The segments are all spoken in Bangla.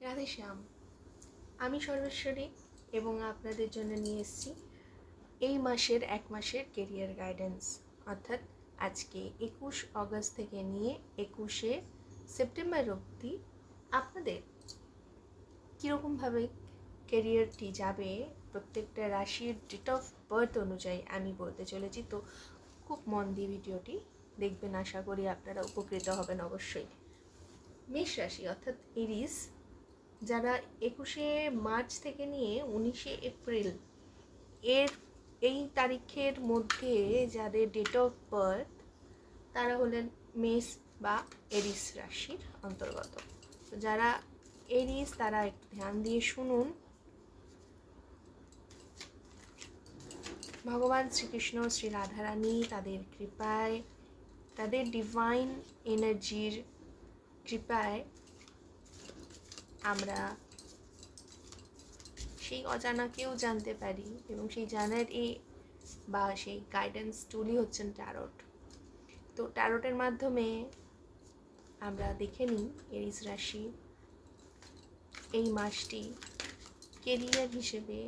রাধেশ্যাম, আমি সর্বেশ্বরী এবং আপনাদের জন্য নিয়ে এসেছি এই মাসের এক মাসের কেরিয়ার গাইডেন্স। অর্থাৎ আজকে 21 অগস্ট থেকে নিয়ে 21শে সেপ্টেম্বর অবধি আপনাদের কীরকমভাবে কেরিয়ারটি যাবে প্রত্যেকটা রাশির ডেট অফ বার্থ অনুযায়ী আমি বলতে চলেছি। তো খুব মন দিয়ে ভিডিওটি দেখবেন, আশা করি আপনারা উপকৃত হবেন অবশ্যই। মেষ রাশি অর্থাৎ এরিস, যারা 21শে মার্চ থেকে নিয়ে 19শে এপ্রিল এই তারিখের মধ্যে যাদের ডেট অফ বার্থ, তারা হলেন মেষ বা এরিস রাশির অন্তর্গত। তো যারা এরিস তারা একটু ধ্যান দিয়ে শুনুন। ভগবান শ্রীকৃষ্ণ, শ্রী রাধারানী তাদের কৃপায়, তাদের ডিভাইন এনার্জির কৃপায় আমরা সেই অজানাকেও জানতে পারি এবং সেই জানারই বা সেই গাইডেন্স টুলই হচ্ছেন ট্যারট। তো ট্যারটের মাধ্যমে আমরা দেখে নিই এরিস রাশি এই মাসটি কেরিয়ার হিসেবে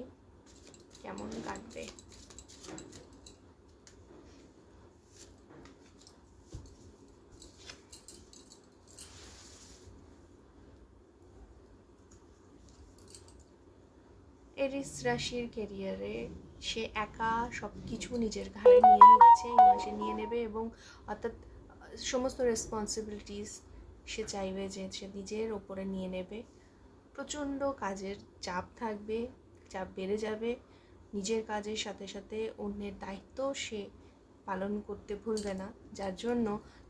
কেমন কাটবে। এরিস রাশির কেরিয়ারে সে একা সব কিছু নিজের ঘাড়ে নিয়ে নিচ্ছে, এই মাসে নিয়ে নেবে এবং অর্থাৎ সমস্ত রেসপন্সিবিলিটিস সে চাইবে যে সে নিজের ওপরে নিয়ে নেবে। প্রচণ্ড কাজের চাপ থাকবে, চাপ বেড়ে যাবে। নিজের কাজের সাথে সাথে অন্যের দায়িত্ব সে পালন করতে ভুলবে না, যার জন্য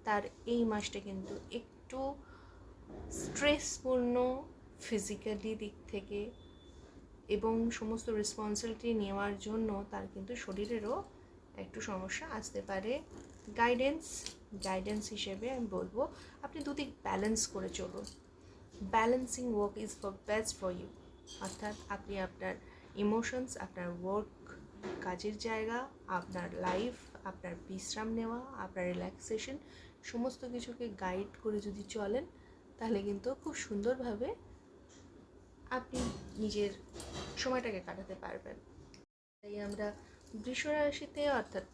তার এই মাসটা কিন্তু একটু স্ট্রেসপূর্ণ ফিজিক্যালি দিক থেকে এবং সমস্ত রেসপন্সিবিলিটি নেওয়ার জন্য তার কিন্তু শরীরেরও একটু সমস্যা আসতে পারে। গাইডেন্স হিসেবে আমি বলবো আপনি দুদিক ব্যালেন্স করে চলুন। Balancing work is for best for you. অর্থাৎ আপনি আপনার ইমোশনস, আপনার ওয়ার্ক, কাজের জায়গা, আপনার লাইফ, আপনার বিশ্রাম নেওয়া, আপনার রিল্যাক্সেশন, সমস্ত কিছুকে গাইড করে যদি চলেন তাহলে কিন্তু খুব সুন্দরভাবে আপনি নিজের সময়টাকে কাটাতে পারবেন। তাই আমরা বৃষ রাশিতে অর্থাৎ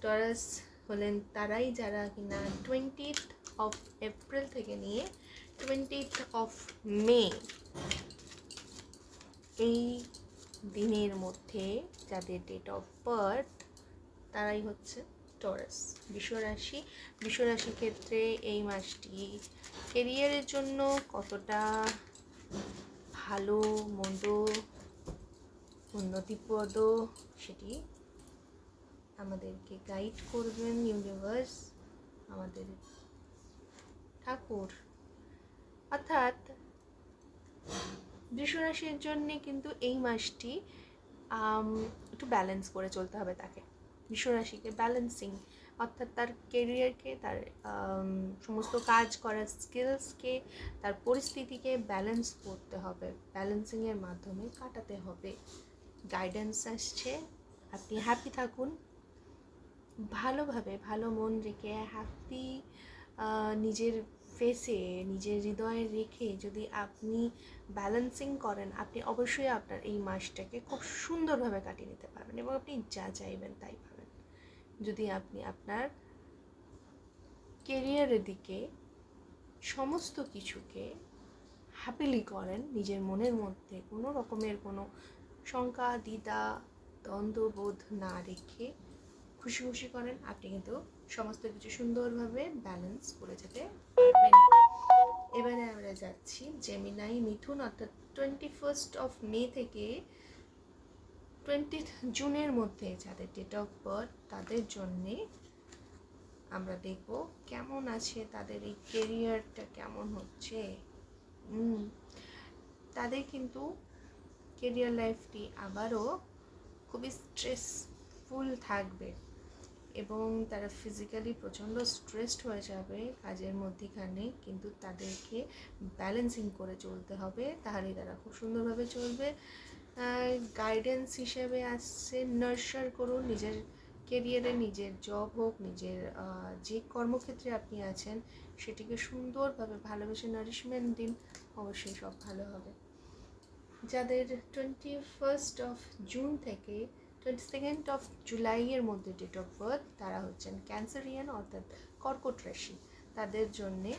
টরাস হলেন তারাই যারা কিনা 20th অফ এপ্রিল থেকে নিয়ে 20th অফ মে এই দিনের মধ্যে যাদের ডেট অফ বার্থ তারাই হচ্ছে টরাস বিশ্বরাশি। বিশ্বরাশির ক্ষেত্রে এই মাসটি কেরিয়ারের জন্য কতটা ভালো মন্দ উন্নতিপদ সেটি আমাদেরকে গাইড করবেন ইউনিভার্স, আমাদের ঠাকুর। অর্থাৎ বৃষরাশির জন্য কিন্তু এই মাসটি একটু ব্যালেন্স করে চলতে হবে তাকে। বৃষরাশিকে ব্যালেন্সিং অর্থাৎ তার কেরিয়ারকে, তার সমস্ত কাজ করার স্কিলসকে, তার পরিস্থিতিকে ব্যালেন্স করতে হবে, ব্যালেন্সিংয়ের মাধ্যমে কাটাতে হবে। গাইডেন্স আসছে, আপনি হ্যাপি থাকুন, ভালোভাবে ভালো মন রেখে হ্যাপি নিজের ফেসে, নিজের হৃদয়ে রেখে যদি আপনি ব্যালেন্সিং করেন, আপনি অবশ্যই আপনার এই মাসটাকে খুব সুন্দরভাবে কাটিয়ে নিতে পারবেন এবং আপনি যা চাইবেন তাই পাবেন। যদি আপনি আপনার কেরিয়ারের দিকে সমস্ত কিছুকে হ্যাপিলি করেন, নিজের মনের মধ্যে কোনো রকমের কোনো শঙ্কা, দ্বিধা, দ্বন্দ্ববোধ না রেখে খুশি খুশি করেন, আপনি কিন্তু সমস্ত কিছু সুন্দরভাবে ব্যালেন্স করে যেতে পারবেন। এবারে আমরা যাচ্ছি জেমিনাই মিথুন অর্থাৎ 21st অফ মে থেকে 20th জুনের মধ্যে যাদের ডেট অফ বার্থ তাদের জন্যে আমরা দেখব কেমন আছে তাদের এই কেরিয়ারটা, কেমন হচ্ছে। তাদের কিন্তু কেরিয়ার লাইফটি আবারও খুবই স্ট্রেসফুল থাকবে এবং তারা ফিজিক্যালি প্রচণ্ড স্ট্রেসড হয়ে যাবে কাজের মধ্যেখানে, কিন্তু তাদেরকে ব্যালেন্সিং করে চলতে হবে, তাহলেই তারা খুব সুন্দরভাবে চলবে। গাইডেন্স হিসেবে আসছে নার্চার করুন নিজের কেরিয়ারে, নিজের জব হোক, নিজের যে কর্মক্ষেত্রে আপনি আছেন সেটিকে সুন্দরভাবে ভালোবেসে নারিশমেন্ট দিন, অবশ্যই সব ভালো হবে। যাদের 21 জুন থেকে 22 জুলাইয়ের মধ্যে ডেট অফ বার্থ, তারা হচ্ছেন ক্যান্সারিয়ান অর্থাৎ কর্কট রাশি। তাদের জন্যে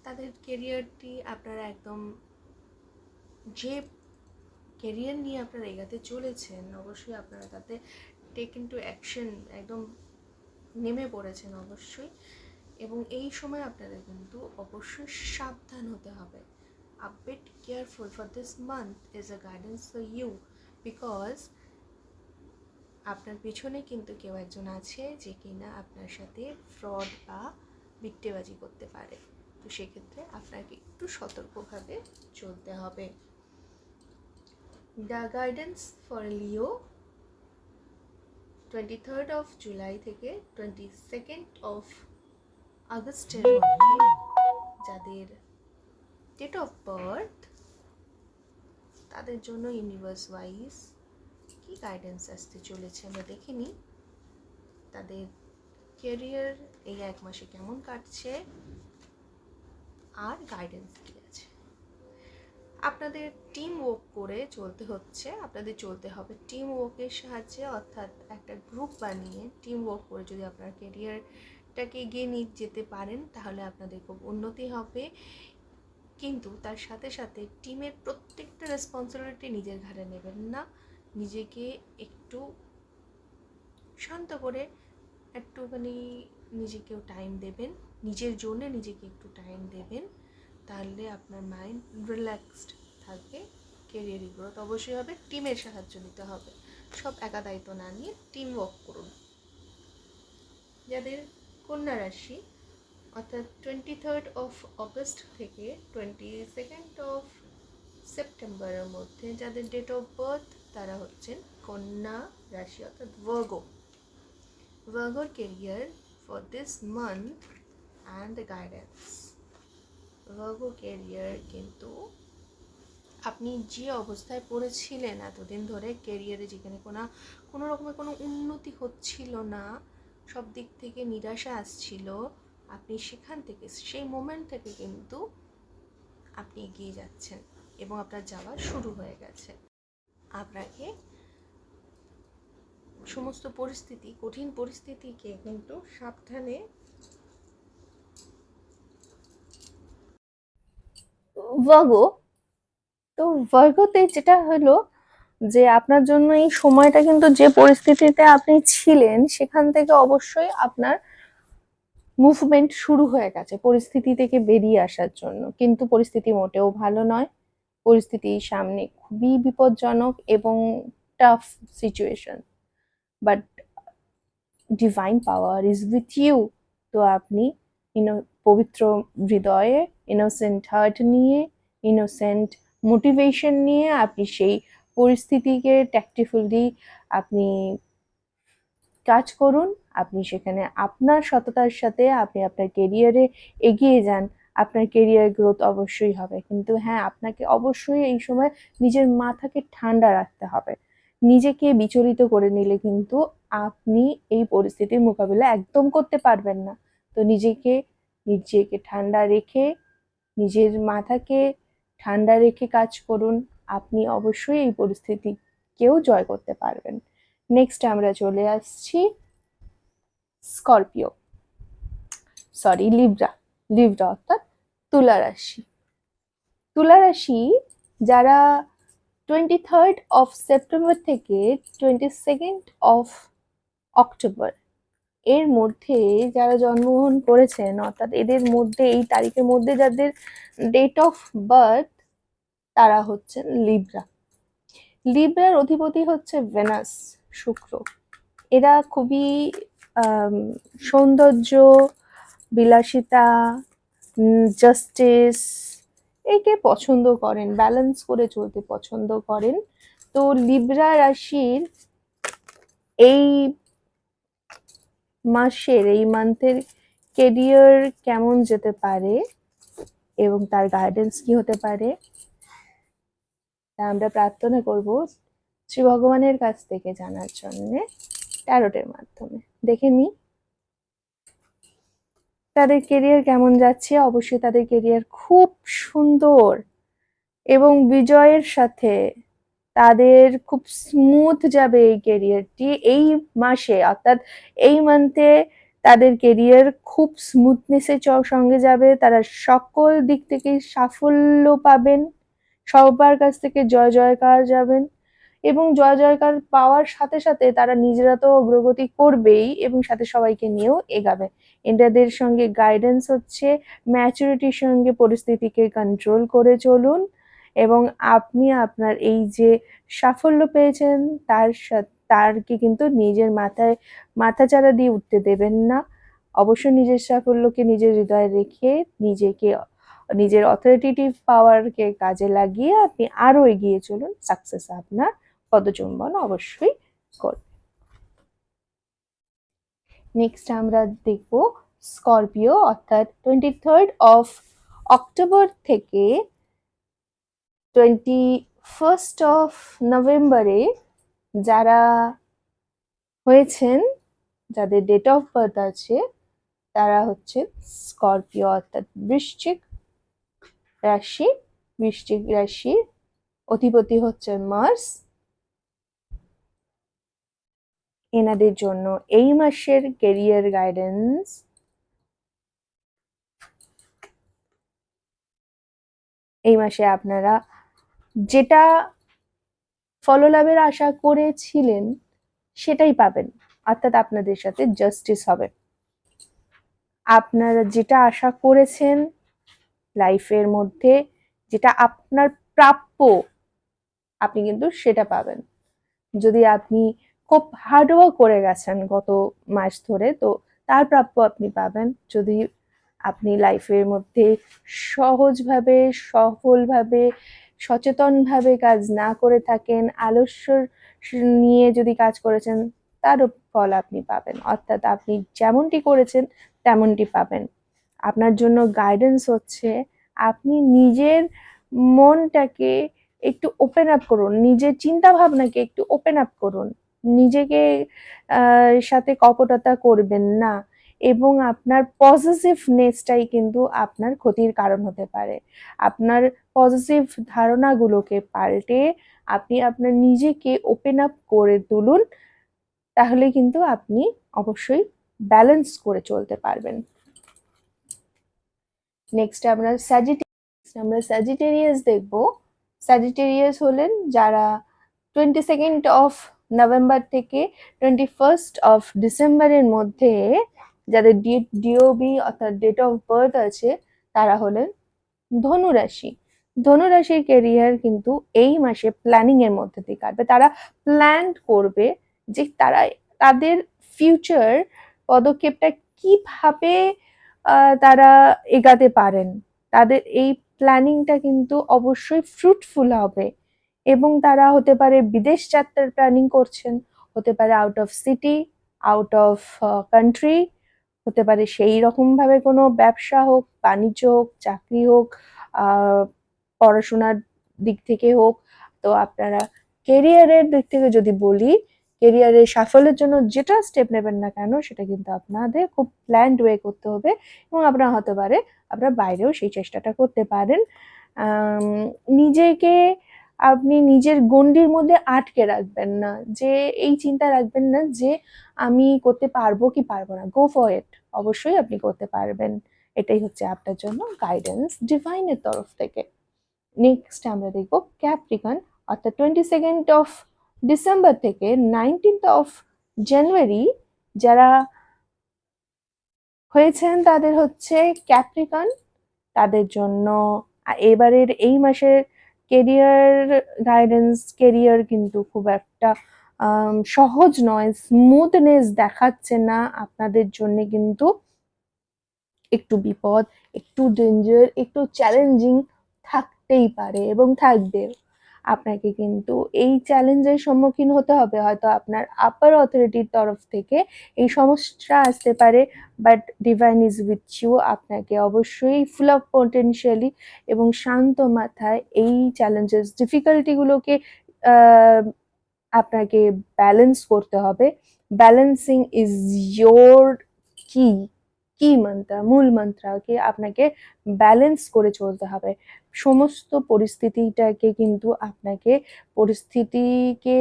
তাদের কেরিয়ারটি আপনারা একদম যে কেরিয়ার নিয়ে আপনারা এগাতে চলেছেন, অবশ্যই আপনারা তাতে টেক ইনটু অ্যাকশন একদম নেমে পড়েছেন অবশ্যই। এবং এই সময় আপনাদের কিন্তু অবশ্যই সাবধান হতে হবে। A bit careful for this month is a guidance for you, because আপনার পিছনে কিন্তু কেউ একজন আছে যে কিনা আপনার সাথে ফ্রড বা বিট্টেবাজি করতে পারে। তো সেক্ষেত্রে আপনাকে একটু সতর্কভাবে চলতে হবে। দ্য গাইডেন্স ফর লিও 23 জুলাই থেকে 22 আগস্টের মধ্যে যাদের ডেট অফ বার্থ, তাদের জন্য ইউনিভার্স ওয়াইজ কি গাইডেন্স আসতে চলেছে আমরা দেখে নিই। তাদের ক্যারিয়ার এই এক মাসে কেমন কাটছে আর গাইডেন্স কী আছে। আপনাদের টিম ওয়ার্ক করে চলতে হচ্ছে, আপনাদের চলতে হবে টিম ওয়ার্কের সাহায্যে, অর্থাৎ একটা গ্রুপ বানিয়ে টিম ওয়ার্ক করে যদি আপনার ক্যারিয়ারটাকে এগিয়ে নিয়ে যেতে পারেন তাহলে আপনাদের খুব উন্নতি হবে। কিন্তু তার সাথে সাথে টিমের প্রত্যেকটা রেসপন্সিবিলিটি নিজের ঘাড়ে নেবেন না, নিজেকে একটু শান্ত করে একটুখানি নিজেকেও টাইম দেবেন, নিজের জন্য নিজেকে একটু টাইম দেবেন, তাহলে আপনার মাইন্ড রিল্যাক্সড থাকবে। ক্যারিয়ারি গ্রোথ অবশ্যই হবে, টিমের সাহায্য নিতে হবে, সব একা দায়িত্ব না নিয়ে টিম ওয়ার্ক করুন। যাদের কন্যা রাশি অর্থাৎ 23 অগস্ট থেকে 22 সেপ্টেম্বরের মধ্যে যাদের ডেট অফ বার্থ, তারা হচ্ছেন কন্যা রাশি অর্থাৎ ভার্গো। ভার্গোর career for this month and the guidance. Virgo career কিন্তু আপনি যে অবস্থায় পড়েছিলেন এতদিন ধরে ক্যারিয়ারে, যেখানে কোনো রকমের কোনো উন্নতি হচ্ছিল না, সব দিক থেকে নিরাশা আসছিল, আপনি সেখান থেকে সেই মোমেন্ট থেকে কিন্তু আপনি এগিয়ে যাচ্ছেন এবং আপনার যাওয়া শুরু হয়ে গেছে। আপনাকে সমস্ত পরিস্থিতি, কঠিন পরিস্থিতিকে কিন্তু সাবধানে ভার্গো, তো ভার্গোতে যেটা হলো যে আপনার জন্য এই সময়টা কিন্তু যে পরিস্থিতিতে আপনি ছিলেন সেখান থেকে অবশ্যই আপনার মুভমেন্ট শুরু হয়ে গেছে পরিস্থিতি থেকে বেরিয়ে আসার জন্য, কিন্তু পরিস্থিতি মোটেও ভালো নয়। পরিস্থিতি সামনে খুবই বিপজ্জনক এবং tough situation, but divine power is with you. তো আপনি পবিত্র হৃদয়ে, ইনোসেন্ট হার্ট নিয়ে, ইনোসেন্ট মোটিভেশন নিয়ে আপনি সেই পরিস্থিতিকে ট্যাক্টফুলি আপনি কাজ করুন। আপনি সেখানে আপনার সততার সাথে আপনি আপনার কেরিয়ারে এগিয়ে যান, আপনার কেরিয়ার গ্রোথ অবশ্যই হবে। কিন্তু হ্যাঁ, আপনাকে অবশ্যই এই সময় নিজের মাথাকে ঠান্ডা রাখতে হবে। নিজেকে বিচলিত করে নিলে কিন্তু আপনি এই পরিস্থিতির মোকাবিলা একদম করতে পারবেন না। তো নিজেকে ঠান্ডা রেখে, নিজের মাথাকে ঠান্ডা রেখে কাজ করুন, আপনি অবশ্যই এই পরিস্থিতিকেও জয় করতে পারবেন। নেক্সট আমরা চলে আসছি লিব্রা অর্থাৎ তুলা রাশি। তুলা রাশি যারা 23 সেপ্টেম্বর থেকে 22 অক্টোবর এর মধ্যে যারা জন্মগ্রহণ করেছেন, অর্থাৎ এদের মধ্যে এই তারিখের মধ্যে যাদের ডেট অফ বার্থ, তারা হচ্ছেন লিব্রার অধিপতি হচ্ছে ভেনাস, শুক্র। এরা খুবই সৌন্দর্য, বিলাসিতা, জাস্টিস একে পছন্দ করেন, ব্যালেন্স করে চলতে পছন্দ করেন। তো লিব্রা রাশির এই মান্থের ক্যারিয়ার কেমন যেতে পারে এবং তার গাইডেন্স কি হতে পারে, তা আমরা প্রার্থনা করব শ্রী ভগবানের কাছ থেকে জানার জন্য ট্যারোটের মাধ্যমে। দেখে নিই। তাদের কেরিয়ার কেমন যাচ্ছে? অবশ্যই তাদের কেরিয়ার খুব সুন্দর এবং বিজয়ের সাথে তাদের খুব স্মুথ যাবে এই কেরিয়ারটি এই মাসে, অর্থাৎ এই মান্থে তাদের কেরিয়ার খুব স্মুথনেসের সঙ্গে যাবে। তারা সকল দিক থেকে সাফল্য পাবেন, সবার কাছ থেকে জয় জয়কার যাবেন এবং জয় জয়কার পাওয়ার সাথে সাথে তারা নিজেরা তো অগ্রগতি করবেই এবং সাথে সবাইকে নিয়েও এগাবে। এনাদের সঙ্গে গাইডেন্স হচ্ছে ম্যাচুরিটির সঙ্গে পরিস্থিতিকে কন্ট্রোল করে চলুন এবং আপনি আপনার এই যে সাফল্য পেয়েছেন তারকে কিন্তু নিজের মাথাচাড়া দিয়ে উঠতে দেবেন না। অবশ্যই নিজের সাফল্যকে নিজের হৃদয়ে রেখে নিজের অথরিটেটিভ পাওয়ারকে কাজে লাগিয়ে আপনি আরো এগিয়ে চলুন। সাকসেস আপনার পদচুম্বন অবশ্যই করবে। নেক্সট আমরা দেখব স্করপিও, অর্থাৎ 23rd অফ অক্টোবর থেকে 21st অফ নভেম্বরে যারা হয়েছেন, যাদের ডেট অফ বার্থ আছে, তারা হচ্ছে স্করপিও, অর্থাৎ বৃশ্চিক রাশি। বৃশ্চিক রাশির অধিপতি হচ্ছে মার্স। এনাদের জন্য এই মাসের কেরিয়ার গাইডেন্স এই মাসে আপনারা যেটা ফললাভের আশা করেছিলেন সেটাই পাবেন, অর্থাৎ আপনাদের সাথে জাস্টিস হবে। আপনারা যেটা আশা করেছেন লাইফের মধ্যে, যেটা আপনার প্রাপ্য, আপনি কিন্তু সেটা পাবেন। যদি আপনি খুব হার্ডওয়ার্ক করে গেছেন গত মাস ধরে, তো তার প্রাপ্য আপনি পাবেন। যদি আপনি লাইফের মধ্যে সহজভাবে, সফলভাবে, সচেতনভাবে কাজ না করে থাকেন, আলস্য নিয়ে যদি কাজ করেছেন, তারও ফল আপনি পাবেন। অর্থাৎ আপনি যেমনটি করেছেন তেমনটি পাবেন। আপনার জন্য গাইডেন্স হচ্ছে আপনি নিজের মনটাকে একটু ওপেন আপ করুন, নিজের চিন্তা ভাবনাকে একটু ওপেন আপ করুন, নিজেকে সাথে কপটতা করবেন না এবং আপনার পজিটিভনেসটাই কিন্তু আপনার ক্ষতির কারণ হতে পারে। আপনার পজিটিভ ধারণাগুলোকে পাল্টে আপনি আপনার নিজেকে ওপেন আপ করে তুলুন, তাহলে কিন্তু আপনি অবশ্যই ব্যালেন্স করে চলতে পারবেন। নেক্সট আমরা স্যাজিটেরিয়াস দেখব। স্যাজিটেরিয়াস হলেন যারা 22nd অফ নভেম্বর থেকে 21st অফ ডিসেম্বরের মধ্যে যাদের ডিওবি অর্থাৎ ডেট অফ বার্থ আছে, তারা হলেন ধনুরাশি। ধনুরাশির কেরিয়ার কিন্তু এই মাসে প্ল্যানিং এর মধ্যে দিয়ে কাটবে। তারা প্ল্যান করবে যে তারা তাদের ফিউচার পদক্ষেপটা কিভাবে তারা এগাতে পারেন। তাদের এই প্ল্যানিংটা কিন্তু অবশ্যই ফ্রুটফুল হবে এবং তারা হতে পারে বিদেশ যাত্রার প্ল্যানিং করছেন, হতে পারে out of city, out of country, হতে পারে সেই রকম ভাবে কোনো ব্যবসা হোক, বাণিজ্য হোক, চাকরি হোক, পড়াশোনার দিক থেকে হোক। তো আপনারা কেরিয়ারের দিক থেকে যদি বলি, কেরিয়ারের সাফল্যের জন্য যেটা স্টেপ নেবেন না কেন, সেটা কিন্তু আপনাদের খুব প্ল্যান্ড ওয়ে করতে হবে এবং আপনার হতে পারে আপনার বাইরেও সেই চেষ্টাটা করতে পারেন। নিজেকে আপনি নিজের গণ্ডির মধ্যে আটকে রাখবেন না, যে এই চিন্তা রাখবেন না যে আমি করতে পারবো কি পারবো না। গো ফর ইট, অবশ্যই আপনি করতে পারবেন। এটাই হচ্ছে আপনার জন্য গাইডেন্স ডিভাইনের তরফ থেকে। নেক্সট আমরা দেখব ক্যাপ্রিকন, অর্থাৎ 22nd অফ ডিসেম্বর থেকে 19th অফ জানুয়ারি যারা হয়েছেন তাদের হচ্ছে ক্যাপ্রিকন। তাদের জন্য এবারের এই মাসের কেরিয়ার গাইডেন্স, কেরিয়ার কিন্তু খুব একটা সহজ নয়, স্মুথনেস দেখাচ্ছে না আপনাদের জন্য। কিন্তু একটু বিপদ, একটু ডেঞ্জার, একটু চ্যালেঞ্জিং থাকতেই পারে এবং থাকবে। আপনাকে কিন্তু এই চ্যালেঞ্জের সম্মুখীন হতে হবে। হয়তো আপনার আপার অথরিটির তরফ থেকে এই সমস্যা আসতে পারে, but divine is with you. আপনাকে অবশ্যই ফুল অফ পোটেনশিয়ালি এবং শান্ত মাথায় এই চ্যালেঞ্জেস, ডিফিকাল্টিগুলোকে আপনাকে ব্যালেন্স করতে হবে। ব্যালেন্সিং ইজ ইয়োর কি কি মন্ত্র, মূল মন্ত্রকে আপনাকে ব্যালেন্স করে চলতে হবে। সমস্ত পরিস্থিতিটাকে কিন্তু আপনাকে পরিস্থিতিকে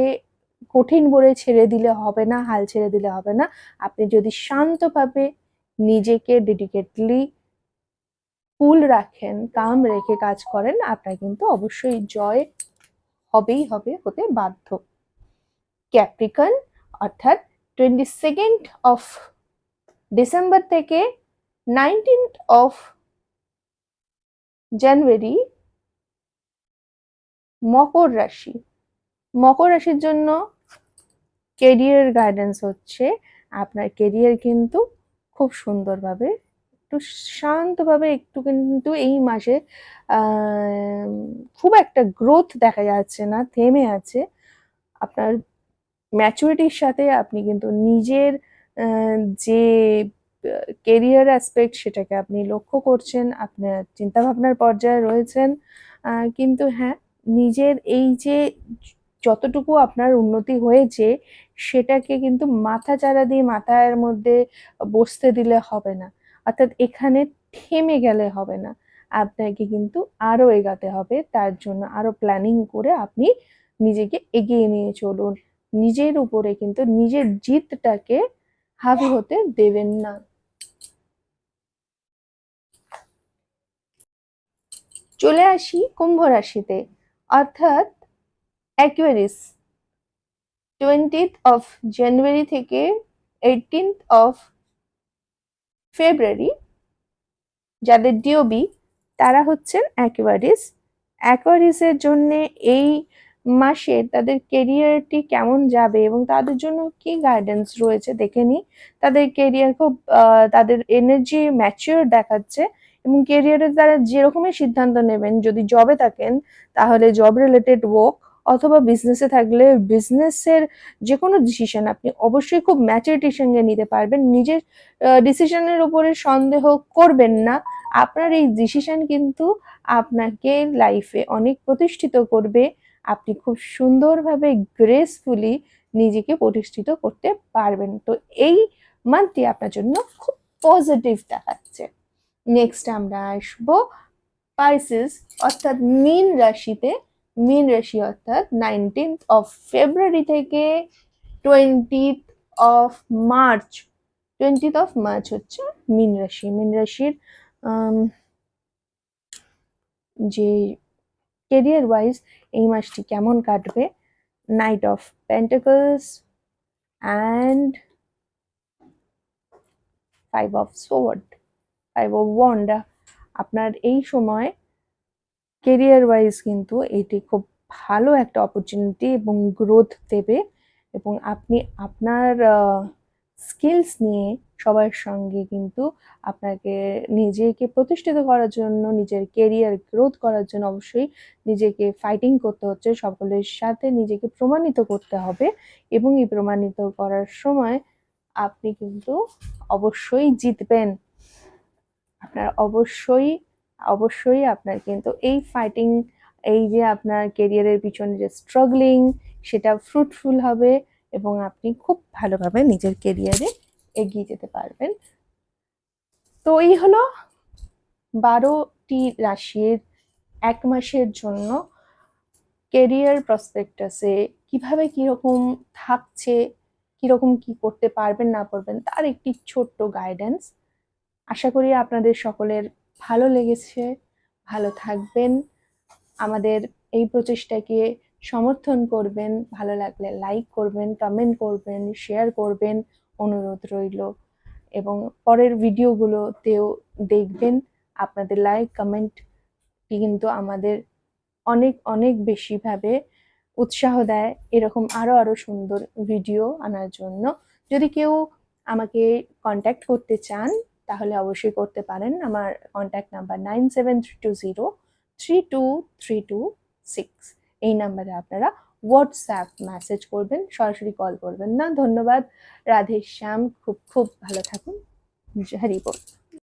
কঠিন বলে ছেড়ে দিলে হবে না, হাল ছেড়ে দিলে হবে না। আপনি যদি শান্তভাবে নিজেকে ডেডিকেটলি কুল রাখেন, কাম রেখে কাজ করেন, আপনার কিন্তু অবশ্যই জয় হবেই হবে, হতে বাধ্য। ক্যাপ্রিকন অর্থাৎ 22nd অফ ডিসেম্বর থেকে 19th অফ জানুয়ারি মকর রাশি। মকর রাশির জন্য কেরিয়ার গাইডেন্স হচ্ছে আপনার কেরিয়ার কিন্তু খুব সুন্দরভাবে, একটু শান্তভাবে, একটু কিন্তু এই মাসে খুব একটা গ্রোথ দেখা যাচ্ছে না, থেমে আছে। আপনার ম্যাচুরিটির সাথে আপনি কিন্তু নিজের যে কেরিয়ার অ্যাসপেক্ট সেটাকে আপনি লক্ষ্য করছেন, আপনার চিন্তাভাবনার পর্যায়ে রয়েছেন। কিন্তু হ্যাঁ, নিজের এই যে যতটুকু আপনার উন্নতি হয়েছে সেটাকে কিন্তু মাথাচাড়া দিয়ে মাথার মধ্যে বসতে দিলে হবে না, অর্থাৎ এখানে থেমে গেলে হবে না, আপনাকে কিন্তু আরো এগাতে হবে। তার জন্য আরো প্ল্যানিং করে আপনি নিজেকে এগিয়ে নিয়ে চলুন। নিজের উপরে কিন্তু নিজের জিতটাকে হাবি হতে দেবেন না। চলে আসি কুম্ভ রাশিতে, অর্থাৎ অ্যাকুয়ারিস। 20th অফ জানুয়ারি থেকে 18th অফ ফেব্রুয়ারি যাদের ডিওবি তারা হচ্ছেন অ্যাকুয়ারিস। অ্যাকুয়ারিসের জন্য এই মাসে তাদের কেরিয়ারটি কেমন যাবে এবং তাদের জন্য কি গাইডেন্স রয়েছে দেখে নিই। তাদের কেরিয়ার খুব তাদের এনার্জি ম্যাচিওর দেখাচ্ছে এবং কেরিয়ারের দ্বারা যেরকমই সিদ্ধান্ত নেবেন, যদি জবে থাকেন তাহলে জব রিলেটেড ওয়ার্ক, অথবা বিজনেসে থাকলে বিজনেসের যে কোনো ডিসিশন আপনি অবশ্যই খুব ম্যাচুরিটির সঙ্গে নিতে পারবেন। নিজের ডিসিশনের উপরে সন্দেহ করবেন না। আপনার এই ডিসিশন কিন্তু আপনাকে লাইফে অনেক প্রতিষ্ঠিত করবে। আপনি খুব সুন্দরভাবে গ্রেসফুলি নিজেকে প্রতিষ্ঠিত করতে পারবেন। তো এই মান্থটি আপনার জন্য খুব পজিটিভ দেখাচ্ছে। নেক্সট আমরা আসবো পাইসেস অর্থাৎ মীন রাশিতে। মীন রাশি অর্থাৎ 19th অফ ফেব্রুয়ারি থেকে 20th of March. 20th of March হচ্ছে মীন রাশি। মীন রাশির যে কেরিয়ার ওয়াইজ এই মাসটি কেমন কাটবে, night of pentacles and 5 of sword, 5 of wand. আপনার এই সময় কেরিয়ার ওয়াইজ কিন্তু এটি খুব ভালো একটা অপরচুনিটি এবং গ্রোথ দেবে, এবং আপনি আপনার স্কিলস নিয়ে সবার সঙ্গে কিন্তু আপনাকে নিজেকে প্রতিষ্ঠিত করার জন্য, নিজের কেরিয়ার গ্রোথ করার জন্য অবশ্যই নিজেকে ফাইটিং করতে হচ্ছে, সকলের সাথে নিজেকে প্রমাণিত করতে হবে। এবং এই প্রমাণিত করার সময় আপনি কিন্তু অবশ্যই জিতবেন। আপনার অবশ্যই আপনার কিন্তু এই ফাইটিং, এই যে আপনার কেরিয়ারের পিছনে যে স্ট্রাগলিং, সেটা ফ্রুটফুল হবে এবং আপনি খুব ভালোভাবে নিজের কেরিয়ারে এগিয়ে যেতে পারবেন। তো এই হলো 12টি রাশির এক মাসের জন্য কেরিয়ার প্রসপেক্টাসে কিভাবে কিরকম থাকছে, কিরকম কি করতে পারবেন না পারবেন তার একটি ছোট্ট গাইডেন্স। আশা করি আপনাদের সকলের ভালো লেগেছে। ভালো থাকবেন, আমাদের এই প্রচেষ্টাকে সমর্থন করবেন, ভালো লাগলে লাইক করবেন, কমেন্ট করবেন, শেয়ার করবেন, অনুরোধ রইল। এবং পরের ভিডিওগুলোতেও দেখবেন। আপনাদের লাইক কমেন্টটি কিন্তু আমাদের অনেক অনেক বেশিভাবে উৎসাহ দেয় এরকম আরো সুন্দর ভিডিও আনার জন্য। যদি কেউ আমাকে কন্ট্যাক্ট করতে চান তাহলে অবশ্যই করতে পারেন। আমার কন্ট্যাক্ট নাম্বার 9720323226। এই নাম্বারে আপনারা হোয়াটসঅ্যাপ মেসেজ করবেন, সরাসরি কল করবেন না। ধন্যবাদ। রাধে শ্যাম। খুব খুব ভালো থাকুন। হরি বল।